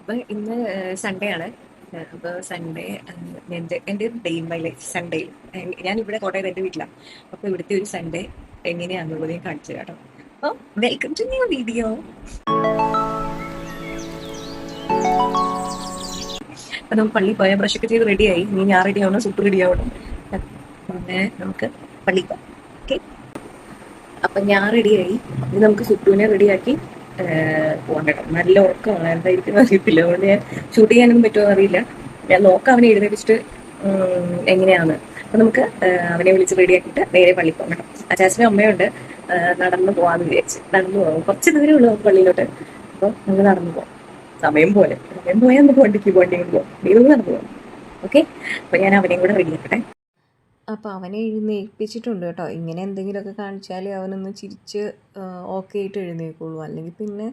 അപ്പൊ ഇന്ന് സൺഡേ ആണ്. അപ്പോൾ സൺഡേ എൻ്റെ ഒരു day in my life Sunday. ഞാൻ ഇവിടെ കോട്ടയത്ത് എൻ്റെ വീട്ടിലാണ്. അപ്പോൾ ഇവിടുത്തെ ഒരു സൺഡേ എങ്ങനെയാണെന്നുള്ളത് ഞാൻ കാണിച്ചു തരാം കേട്ടോ. അപ്പോൾ വെൽക്കം ടു ന്യൂ വീഡിയോ. അപ്പം നമുക്ക് പള്ളിയിൽ പോയാൽ ബ്രഷൊക്കെ ചെയ്ത് റെഡിയായി. ഇനി ഞാൻ റെഡി ആവണം, സൂപ്പ് റെഡി ആവണം. പിന്നെ നമുക്ക് പള്ളിയിൽ പോകാം. ഓക്കെ, അപ്പം ഞാൻ റെഡിയായി. ഇനി നമുക്ക് സുട്ടുവിനെ റെഡിയാക്കി പോകാൻ കേട്ടോ. നല്ല ഉറക്കമാണ്, എന്തായിരിക്കും അറിയത്തില്ല. അതുകൊണ്ട് ഞാൻ ഷൂട്ട് ചെയ്യാനൊന്നും പറ്റുമോ അറിയില്ല. ഞാൻ നോക്കാം അവനെ എഴുന്നേപ്പിച്ചിട്ട് എങ്ങനെയാണ്. അപ്പം നമുക്ക് അവനെ വിളിച്ച് റെഡിയാക്കിയിട്ട് നേരെ പള്ളിയിൽ പോകാം കേട്ടോ. അച്ചാച്ചനും അമ്മയുണ്ട്. നടന്നു പോകാമെന്ന് വിചാരിച്ച് നടന്നു പോകാം. കുറച്ച് ദൂരമേ ഉള്ളൂ പള്ളിയിലോട്ട്. അപ്പോൾ നമുക്ക് നടന്നു പോകാം. സമയം പോയാൽ നമുക്ക് വണ്ടിക്ക് പോകാം. നീ നടന്നു പോകാം. ഓക്കെ, അപ്പോൾ ഞാൻ അവനെയും കൂടെ റെഡിയാക്കട്ടെ. അപ്പോൾ അവനെ എഴുന്നേൽപ്പിച്ചിട്ടുണ്ട് കേട്ടോ. ഇങ്ങനെ എന്തെങ്കിലുമൊക്കെ കാണിച്ചാൽ അവനൊന്ന് ചിരിച്ച് ഓക്കെ ആയിട്ട് എഴുന്നേൽക്കുള്ളൂ. അല്ലെങ്കിൽ പിന്നെ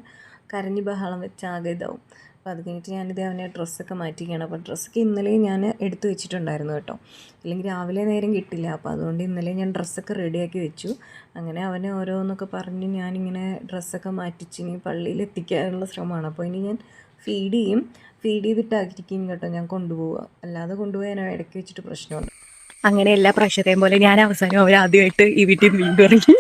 കരഞ്ഞ് ബഹളം വെച്ച് ആകെ ഇതാവും. അപ്പോൾ അത് കഴിഞ്ഞിട്ട് ഞാനിത് അവനെ ഡ്രസ്സൊക്കെ മാറ്റിക്കുകയാണ്. അപ്പോൾ ഡ്രസ്സൊക്കെ ഇന്നലെ ഞാൻ എടുത്ത് വെച്ചിട്ടുണ്ടായിരുന്നു കേട്ടോ. അല്ലെങ്കിൽ രാവിലെ നേരം കിട്ടില്ല. അപ്പോൾ അതുകൊണ്ട് ഇന്നലെ ഞാൻ ഡ്രസ്സൊക്കെ റെഡിയാക്കി വെച്ചു. അങ്ങനെ അവനെ ഓരോന്നൊക്കെ പറഞ്ഞ് ഞാനിങ്ങനെ ഡ്രസ്സൊക്കെ മാറ്റിച്ച് ഇനി പള്ളിയിൽ എത്തിക്കാനുള്ള ശ്രമമാണ്. അപ്പോൾ ഇനി ഞാൻ ഫീഡ് ചെയ്തിട്ടായിരിക്കും കേട്ടോ ഞാൻ കൊണ്ടുപോവുക. അല്ലാതെ കൊണ്ടുപോയാൽ ഇടയ്ക്ക് വെച്ചിട്ട് പ്രശ്നമുണ്ട്. അങ്ങനെ എല്ലാ പ്രാവശ്യത്തെയും പോലെ ഞാൻ അവസാനം അവരാദ്യമായിട്ട് ഈ വീട്ടിൽ വീണ്ടും ഇറങ്ങി.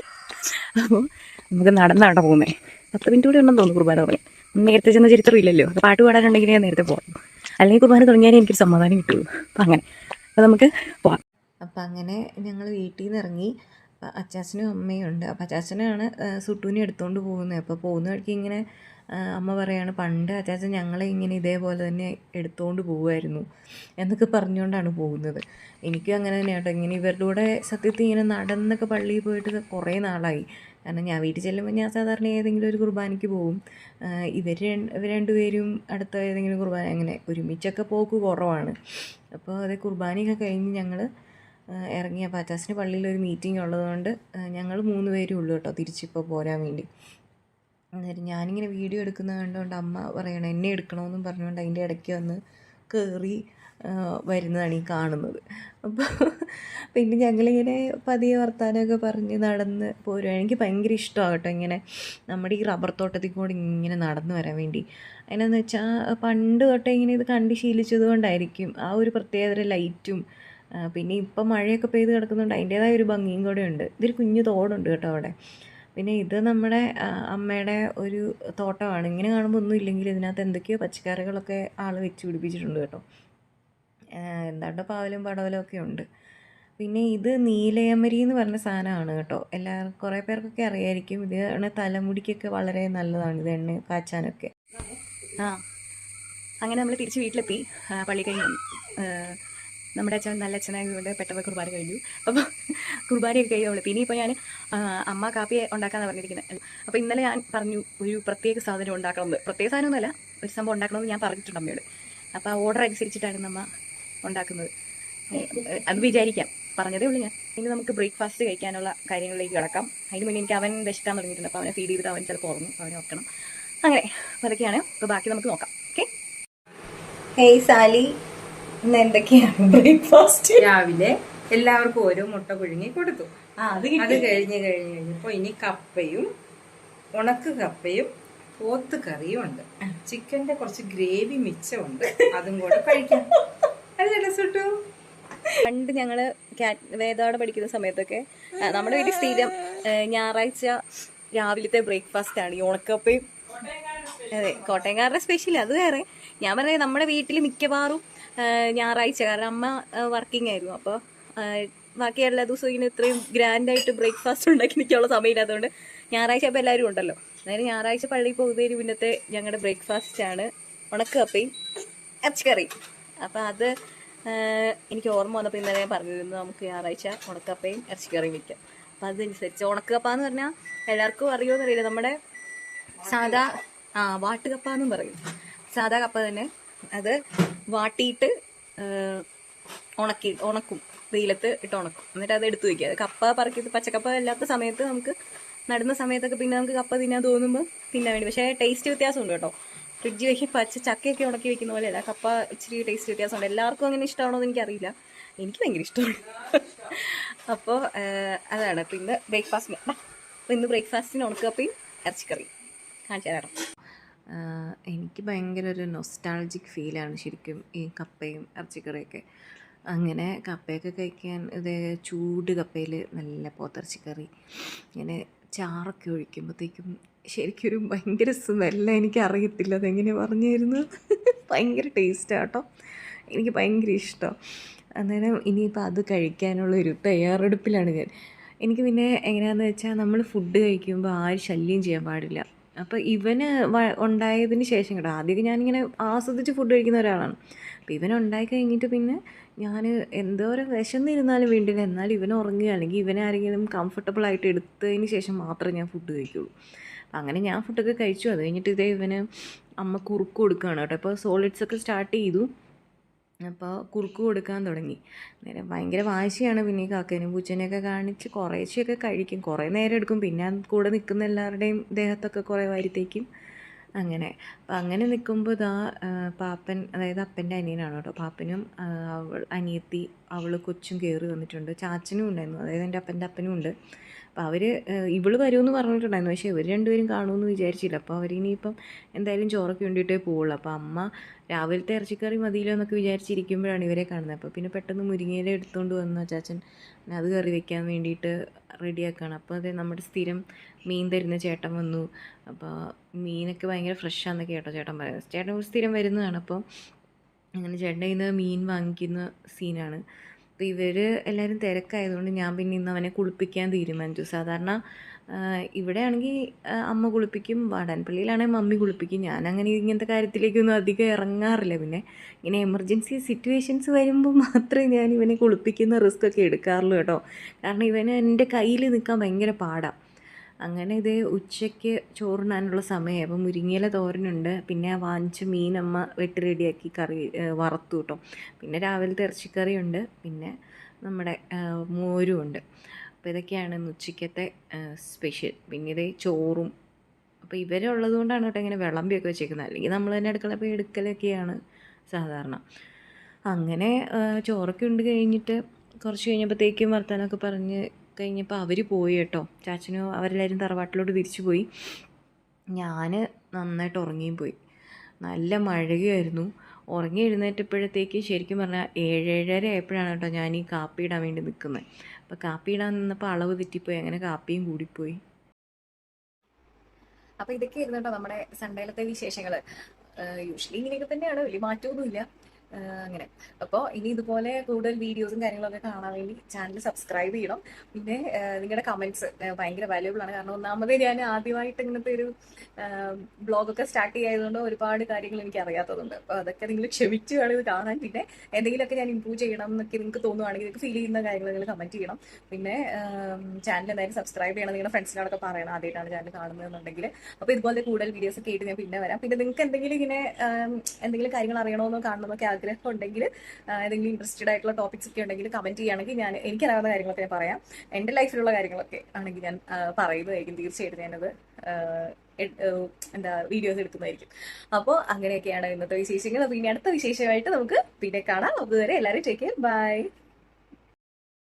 അപ്പോൾ നമുക്ക് നടന്നാണ് പോകുന്നത്. 10 മിനിറ്റ് കൂടി ഉണ്ടെന്ന് തോന്നുന്നു കുർബാന തുടങ്ങി. നേരത്തെ ചെന്ന ചരിത്രം ഇല്ലല്ലോ. അപ്പോൾ പാട്ട് പാടാനുണ്ടെങ്കിൽ ഞാൻ നേരത്തെ പോകാം. അല്ലെങ്കിൽ കുർബാന തുടങ്ങിയാലേ എനിക്കൊരു സമാധാനം കിട്ടുള്ളൂ. അപ്പം അങ്ങനെ അപ്പോൾ നമുക്ക് പോകാം. അപ്പം അങ്ങനെ ഞങ്ങൾ വീട്ടിൽ നിന്ന് ഇറങ്ങി. അച്ചാച്ചനും അമ്മയും ഉണ്ട്. അപ്പം അച്ചാച്ചനാണ് സുട്ടൂനെ എടുത്തുകൊണ്ട് പോകുന്നത്. അപ്പോൾ പോകുന്ന വഴിക്ക് ഇങ്ങനെ അമ്മ പറയാണ്, പണ്ട് അച്ചാച്ചൻ ഞങ്ങളെ ഇങ്ങനെ ഇതേപോലെ തന്നെ എടുത്തുകൊണ്ട് പോകുമായിരുന്നു എന്നൊക്കെ പറഞ്ഞുകൊണ്ടാണ് പോകുന്നത്. എനിക്കും അങ്ങനെ തന്നെ കേട്ടോ. ഇങ്ങനെ ഇവരുടെ കൂടെ സത്യത്തിൽ ഇങ്ങനെ നടന്നൊക്കെ പള്ളിയിൽ പോയിട്ട് കുറേ നാളായി. കാരണം ഞാൻ വീട്ടിൽ ചെല്ലുമ്പോൾ ഞാൻ സാധാരണ ഏതെങ്കിലും ഒരു കുർബാനയ്ക്ക് പോകും. ഇവർ രണ്ടുപേരും അടുത്ത ഏതെങ്കിലും കുർബാന, അങ്ങനെ ഒരുമിച്ചൊക്കെ പോക്ക് കുറവാണ്. അപ്പോൾ അത് കുർബാനയൊക്കെ കഴിഞ്ഞ് ഞങ്ങൾ ഇറങ്ങി. അപ്പോൾ അച്ചാച്ചന് പള്ളിയിലൊരു മീറ്റിംഗ് ഉള്ളതുകൊണ്ട് ഞങ്ങൾ 3 പേരും ഉള്ളൂ കേട്ടോ തിരിച്ചിപ്പോൾ പോരാൻ വേണ്ടി. അന്നേരം ഞാനിങ്ങനെ വീഡിയോ എടുക്കുന്നത് കണ്ടുകൊണ്ട് അമ്മ പറയണം എന്നെ എടുക്കണമെന്നും പറഞ്ഞുകൊണ്ട് അതിൻ്റെ ഇടയ്ക്ക് വന്ന് കയറി വരുന്നതാണ് ഈ കാണുന്നത്. അപ്പോൾ പിന്നെ ഞങ്ങളിങ്ങനെ പതിയെ വർത്താനമൊക്കെ പറഞ്ഞ് നടന്ന് പോരുക. എനിക്ക് ഭയങ്കര ഇഷ്ടമാണ് കേട്ടോ ഇങ്ങനെ നമ്മുടെ ഈ റബ്ബർ തോട്ടത്തിൽ കൂടെ ഇങ്ങനെ നടന്നു വരാൻ വേണ്ടി. അതിനെന്ന് വെച്ചാൽ പണ്ട് തൊട്ടേ ഇങ്ങനെ ഇത് കണ്ട് ശീലിച്ചത് കൊണ്ടായിരിക്കും ആ ഒരു പ്രത്യേകതര ലൈറ്റും. പിന്നെ ഇപ്പം മഴയൊക്കെ പെയ്ത് കിടക്കുന്നുണ്ട്, അതിൻ്റേതായ ഒരു ഭംഗിയും കൂടെ ഉണ്ട്. ഇതൊരു കുഞ്ഞു തോടുണ്ട് കേട്ടോ അവിടെ. പിന്നെ ഇത് നമ്മുടെ അമ്മയുടെ ഒരു തോട്ടമാണ്. ഇങ്ങനെ കാണുമ്പോൾ ഒന്നും ഇല്ലെങ്കിൽ ഇതിനകത്ത് എന്തൊക്കെയോ പച്ചക്കറികളൊക്കെ ആൾ വെച്ച് പിടിപ്പിച്ചിട്ടുണ്ട് കേട്ടോ. എന്താണ്ട് പാവലും പടവലും ഒക്കെ ഉണ്ട്. പിന്നെ ഇത് നീലയമരി എന്ന് പറഞ്ഞ സാധനമാണ് കേട്ടോ. കുറേ പേർക്കൊക്കെ അറിയായിരിക്കും. ഇത് തലമുടിക്കൊക്കെ വളരെ നല്ലതാണ്, ഇത് എണ്ണ കാച്ചാനൊക്കെ. അങ്ങനെ നമ്മൾ തിരിച്ച് വീട്ടിലെത്തി. പള്ളി കഴിഞ്ഞു. നമ്മുടെ അച്ഛൻ നല്ല അച്ഛനായതുകൊണ്ട് പെട്ടെന്ന് കുർബാന കഴിഞ്ഞു. അപ്പോൾ കുർബാനയൊക്കെ കഴിയുള്ളൂ. പിന്നെ ഇപ്പോൾ ഞാൻ അമ്മ കാപ്പി ഉണ്ടാക്കാമെന്ന് പറഞ്ഞിരിക്കുന്നത്. അപ്പോൾ ഇന്നലെ ഞാൻ പറഞ്ഞു ഒരു പ്രത്യേക സാധനം ഉണ്ടാക്കണമെന്ന്. പ്രത്യേക സാധനമൊന്നുമല്ല, ഒരു സംഭവം ഉണ്ടാക്കണമെന്ന് ഞാൻ പറഞ്ഞിട്ടുണ്ട് അമ്മയോട്. അപ്പോൾ ആ ഓർഡർ അനുസരിച്ചിട്ടാണ് അമ്മ ഉണ്ടാക്കുന്നത്. അത് വിചാരിക്കാം, പറഞ്ഞതേ ഉള്ളൂ ഞാൻ. ഇനി നമുക്ക് ബ്രേക്ക്ഫാസ്റ്റ് കഴിക്കാനുള്ള കാര്യങ്ങളിലേക്ക് കിടക്കാം. അതിന് മുന്നേ എനിക്ക് അവൻ വിശക്കാൻ തുടങ്ങിയിട്ടുണ്ട്. അപ്പോൾ അവനെ ഫീഡ് ചെയ്തിട്ട് അവൻ ചിലപ്പോൾ ഉറങ്ങും, അവനെ ഓർക്കണം. അങ്ങനെ അപ്പോൾ അതൊക്കെയാണ്. അപ്പോൾ ബാക്കി നമുക്ക് നോക്കാം. ഓക്കെ. ഹേയ് സാലി, ഇന്ന് എന്തൊക്കെയാണ് ബ്രേക്ക്ഫാസ്റ്റ്? രാവിലെ എല്ലാവർക്കും ഓരോ മുട്ട പുഴുങ്ങി കൊടുത്തു. അത് കഴിഞ്ഞപ്പോൾ ഇനി കപ്പയും ഉണക്ക് കപ്പയും പോത്ത് കറിയും ഉണ്ട്. ചിക്കന്റെ കുറച്ച് ഗ്രേവി മിച്ചമുണ്ട്, അതും കൂടെ കഴിക്കാം. അല്ലേ സുട്ടു? പണ്ട് ഞങ്ങള് വേദാടെ പഠിക്കുന്ന സമയത്തൊക്കെ നമ്മുടെ വീട്ടിൽ സ്ഥിരം ഞായറാഴ്ച രാവിലത്തെ ബ്രേക്ക്ഫാസ്റ്റ് ആണ് ഈ ഉണക്കപ്പയും. അതെ, കോട്ടയംകാരുടെ സ്പെഷ്യൽ അത് വേറെ. ഞാൻ പറഞ്ഞത് നമ്മുടെ വീട്ടിൽ മിക്കവാറും ഞായറാഴ്ച, കാരണം അമ്മ വർക്കിംഗ് ആയിരുന്നു. അപ്പോൾ ബാക്കി എല്ലാ ദിവസവും ഇങ്ങനെ ഇത്രയും ഗ്രാൻഡായിട്ട് ബ്രേക്ക്ഫാസ്റ്റ് ഉണ്ടാക്കി നിൽക്കാനുള്ള സമയമില്ലാത്തതുകൊണ്ട് ഞായറാഴ്ച അപ്പോൾ എല്ലാവരും ഉണ്ടല്ലോ. അതായത് ഞായറാഴ്ച പള്ളിയിൽ പോകുന്നതിന് മുന്നത്തെ ഞങ്ങളുടെ ബ്രേക്ക്ഫാസ്റ്റാണ് ഉണക്കപ്പയും ഇറച്ചിക്കറിയും. അപ്പോൾ അത് എനിക്ക് ഓർമ്മ വന്നപ്പോൾ ഇന്നലെ ഞാൻ പറഞ്ഞിരുന്നു നമുക്ക് ഞായറാഴ്ച ഉണക്കപ്പയും ഇറച്ചിക്കറിയും വയ്ക്കാം. അപ്പോൾ അതനുസരിച്ച് ഉണക്കപ്പ എന്ന് പറഞ്ഞാൽ എല്ലാവർക്കും അറിയുമോ എന്നറിയില്ല. നമ്മുടെ സാധാ വാട്ടുകപ്പ എന്നും പറയും. സാധാ കപ്പ തന്നെ, അത് വാട്ടിയിട്ട് ഉണക്കും, വെയിലത്ത് ഇട്ട് ഉണക്കും. എന്നിട്ട് അത് എടുത്ത് വയ്ക്കുക. കപ്പ പറക്കിയിട്ട് പച്ചക്കപ്പ അല്ലാത്ത സമയത്ത് നമുക്ക് നടുന്ന സമയത്തൊക്കെ പിന്നെ നമുക്ക് കപ്പ തിന്നാൻ തോന്നുമ്പോൾ തിന്നാൻ വേണ്ടി. പക്ഷേ ടേസ്റ്റ് വ്യത്യാസമുണ്ട് കേട്ടോ. ഫ്രിഡ്ജ് വെക്കി ചക്കയൊക്കെ ഉണക്കി വെക്കുന്ന പോലെയല്ല, കപ്പ ഇച്ചിരി ടേസ്റ്റ് വ്യത്യാസമുണ്ട്. എല്ലാവർക്കും അങ്ങനെ ഇഷ്ടമാണോ എന്ന് എനിക്കറിയില്ല, എനിക്ക് ഭയങ്കര ഇഷ്ടമാണ്. അപ്പോൾ അതാണ്. അപ്പോൾ ഇന്ന് ബ്രേക്ക്ഫാസ്റ്റിന് ഉണക്കപ്പയും ഇറച്ചിക്കറിയും കാണിച്ചു തരാം. എനിക്ക് എനിക്ക് ഭയങ്കര ഒരു നൊസ്റ്റാൾജിക് ഫീലാണ് ശരിക്കും ഈ കപ്പയും ഇറച്ചിക്കറിയൊക്കെ. അങ്ങനെ കപ്പയൊക്കെ കഴിക്കാൻ ഇത് ചൂട് കപ്പയിൽ നല്ല പോത്തിറച്ചിക്കറി ഇങ്ങനെ ചാറൊക്കെ ഒഴിക്കുമ്പോഴത്തേക്കും ശരിക്കൊരു ഭയങ്കര സ്മെല്ല. എനിക്കറിയത്തില്ല അതെങ്ങനെ പറഞ്ഞു തരുന്നത്. ഭയങ്കര ടേസ്റ്റാണ് കേട്ടോ, എനിക്ക് ഭയങ്കര ഇഷ്ടം. അന്നേരം ഇനിയിപ്പോൾ അത് കഴിക്കാനുള്ളൊരു തയ്യാറെടുപ്പിലാണ് ഞാൻ. എനിക്ക് പിന്നെ എങ്ങനെയാണെന്ന് വെച്ചാൽ നമ്മൾ ഫുഡ് കഴിക്കുമ്പോൾ ആരും ശല്യം ചെയ്യാൻ പാടില്ല. അപ്പോൾ ഇവന് ഉണ്ടായതിന് ശേഷം കേട്ടോ, ആദ്യമൊക്കെ ഞാനിങ്ങനെ ആസ്വദിച്ച് ഫുഡ് കഴിക്കുന്ന ഒരാളാണ്. അപ്പോൾ ഇവൻ ഉണ്ടായി കഴിഞ്ഞിട്ട് പിന്നെ ഞാൻ എന്തോരം വിശന്നിരുന്നാലും വേണ്ടില്ല, എന്നാലും ഇവൻ ഉറങ്ങുക അല്ലെങ്കിൽ ഇവനെ ആരെങ്കിലും കംഫർട്ടബിളായിട്ട് എടുത്തതിന് ശേഷം മാത്രമേ ഞാൻ ഫുഡ് കഴിക്കുള്ളൂ. അങ്ങനെ ഞാൻ ഫുഡൊക്കെ കഴിച്ചു. അത് കഴിഞ്ഞിട്ട് ഇതേ ഇവന് അമ്മ കുറുക്ക് കൊടുക്കുകയാണ് കേട്ടോ. ഇപ്പോൾ സോളിഡ്സൊക്കെ സ്റ്റാർട്ട് ചെയ്തു, അപ്പോൾ കുറുക്ക് കൊടുക്കാൻ തുടങ്ങി. നേരം ഭയങ്കര വാശിയാണ്. പിന്നെ ഈ കാക്കേനും പൂച്ചേനെയൊക്കെ കാണിച്ച് കുറേശ്ശെയൊക്കെ കഴിക്കും, കുറേ നേരം എടുക്കും. പിന്നെ കൂടെ നിൽക്കുന്ന എല്ലാവരുടെയും ദേഹത്തൊക്കെ കുറേ വാരിത്തേക്കും. അങ്ങനെ അപ്പം അങ്ങനെ നിൽക്കുമ്പോൾ ഇതാ പാപ്പൻ, അതായത് അപ്പൻ്റെ അനിയനാണ് കേട്ടോ, പാപ്പനും അനിയത്തി അവൾ കൊച്ചും കയറി വന്നിട്ടുണ്ട്. ചാച്ചനും ഉണ്ടായിരുന്നു, അതായത് എൻ്റെ അപ്പൻ്റെ അപ്പനും ഉണ്ട്. അപ്പോൾ അവർ ഇവള് വരുമെന്ന് പറഞ്ഞിട്ടുണ്ടായിരുന്നു, പക്ഷേ ഇവർ രണ്ടുപേരും കാണുമെന്ന് വിചാരിച്ചില്ല. അപ്പോൾ അവരിനിയിപ്പം എന്തായാലും ചോറൊക്കെ കൊണ്ടിട്ടേ പോവുള്ളൂ. അപ്പോൾ അമ്മ രാവിലത്തെ ഇറച്ചിക്കറി മതിയല്ലോ എന്നൊക്കെ വിചാരിച്ചിരിക്കുമ്പോഴാണ് ഇവരെ കാണുന്നത്. അപ്പോൾ പിന്നെ പെട്ടെന്ന് മുരിങ്ങയില എടുത്തുകൊണ്ട് വന്നു ചാച്ചൻ, അത് കറി വെക്കാൻ വേണ്ടിയിട്ട് റെഡിയാക്കുകയാണ്. അപ്പോൾ അതെ നമ്മുടെ സ്ഥിരം മീൻ തരുന്ന ചേട്ടൻ വന്നു. അപ്പോൾ മീനൊക്കെ ഭയങ്കര ഫ്രഷാണെന്നൊക്കെ കേട്ടോ ചേട്ടൻ പറയുന്നത്. ചേട്ടൻ സ്ഥിരം വരുന്നതാണ്. അപ്പോൾ അങ്ങനെ ചേട്ടൻ ഇന്ന് മീൻ വാങ്ങിക്കുന്ന സീനാണ്. അപ്പോൾ ഇവർ എല്ലാവരും തിരക്കായതുകൊണ്ട് ഞാൻ പിന്നെ ഇന്ന് അവനെ കുളിപ്പിക്കാൻ തീരുമാനിച്ചു. സാധാരണ ഇവിടെ ആണെങ്കിൽ അമ്മ കുളിപ്പിക്കും, വാടാൻപള്ളിയിലാണെങ്കിൽ മമ്മി കുളിപ്പിക്കും. ഞാനങ്ങനെ ഇങ്ങനത്തെ കാര്യത്തിലേക്കൊന്നും അധികം ഇറങ്ങാറില്ല. പിന്നെ ഇങ്ങനെ എമർജൻസി സിറ്റുവേഷൻസ് വരുമ്പോൾ മാത്രമേ ഞാൻ ഇവനെ കുളിപ്പിക്കുന്ന റിസ്ക്കൊക്കെ എടുക്കാറുള്ളൂ കേട്ടോ. കാരണം ഇവന് എൻ്റെ കയ്യിൽ നിൽക്കാൻ ഭയങ്കര പാടാണ്. അങ്ങനെ ഇത് ഉച്ചയ്ക്ക് ചോറിനാനുള്ള സമയമായി. അപ്പോൾ മുരിങ്ങയില തോരനുണ്ട്, പിന്നെ വാങ്ങിച്ച മീനമ്മ വെട്ടി റെഡിയാക്കി കറി വറുത്തു കേട്ടോ. പിന്നെ രാവിലത്തെ ഇറച്ചിക്കറിയുണ്ട്, പിന്നെ നമ്മുടെ മോരും ഉണ്ട്. അപ്പോൾ ഇതൊക്കെയാണ് ഇന്ന് ഉച്ചയ്ക്കത്തെ സ്പെഷ്യൽ. പിന്നെ ഇതേ ചോറും. അപ്പോൾ ഇവരുള്ളത് കൊണ്ടാണ് കേട്ടോ ഇങ്ങനെ വിളമ്പിയൊക്കെ വെച്ചേക്കുന്നത്, അല്ലെങ്കിൽ നമ്മൾ തന്നെ അടുക്കള പോയി എടുക്കലൊക്കെയാണ് സാധാരണ. അങ്ങനെ ചോറൊക്കെ ഉണ്ട് കഴിഞ്ഞിട്ട് കുറച്ച് കഴിഞ്ഞപ്പോഴത്തേക്കും വർത്താനമൊക്കെ പറഞ്ഞ് കഴിഞ്ഞപ്പോൾ അവർ പോയി കേട്ടോ. ചാച്ചനും അവരെല്ലാവരും തറവാട്ടിലോട്ട് തിരിച്ചു പോയി. ഞാൻ നന്നായിട്ട് ഉറങ്ങിയും പോയി. നല്ല മഴയായിരുന്നു. ഉറങ്ങി എഴുന്നേറ്റപ്പോഴത്തേക്ക് ശരിക്കും പറഞ്ഞാൽ 7-7:30 ആയപ്പോഴാണ് കേട്ടോ ഞാൻ ഈ കാപ്പി ഇടാൻ വേണ്ടി നിൽക്കുന്നത്. അപ്പോൾ കാപ്പി ഇടാൻ നിന്നപ്പോൾ അളവ് തെറ്റിപ്പോയി, അങ്ങനെ കാപ്പിയും കൂടിപ്പോയി. അപ്പൊ ഇതൊക്കെ ആയിരുന്നു കേട്ടോ നമ്മുടെ സൺഡേയിലത്തെ വിശേഷങ്ങൾ. യൂഷ്വലി ഇങ്ങനെയൊക്കെ തന്നെയാണ്, വലിയ മാറ്റമൊന്നുമില്ല. അങ്ങനെ അപ്പോൾ ഇനി ഇതുപോലെ കൂടുതൽ വീഡിയോസും കാര്യങ്ങളൊക്കെ കാണാൻ വേണ്ടി ചാനൽ സബ്സ്ക്രൈബ് ചെയ്യണം. പിന്നെ നിങ്ങളുടെ കമൻറ്റ്സ് ഭയങ്കര വാല്യൂബിൾ ആണ്. കാരണം ഒന്നാമത് ഞാൻ ആദ്യമായിട്ട് ഇങ്ങനത്തെ ഒരു ബ്ലോഗൊക്കെ സ്റ്റാർട്ട് ചെയ്യായതുകൊണ്ട് ഒരുപാട് കാര്യങ്ങൾ എനിക്ക് അറിയാത്തതുണ്ട്. അപ്പോൾ അതൊക്കെ നിങ്ങൾ ക്ഷമിച്ചു വേണം ഇത് കാണാൻ. പിന്നെ എന്തെങ്കിലുമൊക്കെ ഞാൻ ഇമ്പ്രൂവ് ചെയ്യണം എന്നൊക്കെ നിങ്ങൾക്ക് തോന്നുവാണെങ്കിൽ, നിങ്ങൾക്ക് ഫീൽ ചെയ്യുന്ന കാര്യങ്ങൾ നിങ്ങൾ കമൻറ്റ് ചെയ്യണം. പിന്നെ ചാനൽ എന്തായാലും സബ്സ്ക്രൈബ് ചെയ്യണം, നിങ്ങളുടെ ഫ്രണ്ട്സിനോടൊക്കെ പറയണം ആദ്യമായിട്ടാണ് ചാനൽ കാണുന്നതെന്നുണ്ടെങ്കിൽ. അപ്പോൾ ഇതുപോലെ കൂടുതൽ വീഡിയോസ് ഒക്കെ ആയിട്ട് ഞാൻ പിന്നെ വരാം. പിന്നെ നിങ്ങൾക്ക് എന്തെങ്കിലും ഇങ്ങനെ എന്തെങ്കിലും കാര്യങ്ങൾ അറിയണമെന്നോ കാണണമെന്നൊക്കെ ആഗ്രഹം ഉണ്ടെങ്കിൽ, ഏതെങ്കിലും ഇൻട്രസ്റ്റഡ് ആയിട്ടുള്ള ടോപ്പിക്സ് ഒക്കെ ഉണ്ടെങ്കിൽ കമന്റ് ചെയ്യുകയാണെങ്കിൽ ഞാൻ എനിക്കറിയാവുന്ന കാര്യങ്ങളൊക്കെ ഞാൻ പറയാം. എൻ്റെ ലൈഫിലുള്ള കാര്യങ്ങളൊക്കെ ആണെങ്കിൽ ഞാൻ പറയുന്നതായിരിക്കും. തീർച്ചയായിട്ടും ഞാനത് വീഡിയോസ് എടുക്കുന്നതായിരിക്കും. അപ്പോൾ അങ്ങനെയൊക്കെയാണ് ഇന്നത്തെ വിശേഷങ്ങൾ. അപ്പോൾ ഇനി അടുത്ത വിശേഷമായിട്ട് നമുക്ക് പിന്നെ കാണാം. അതുവരെ എല്ലാവരും ടേക്ക് കെയർ, ബൈ.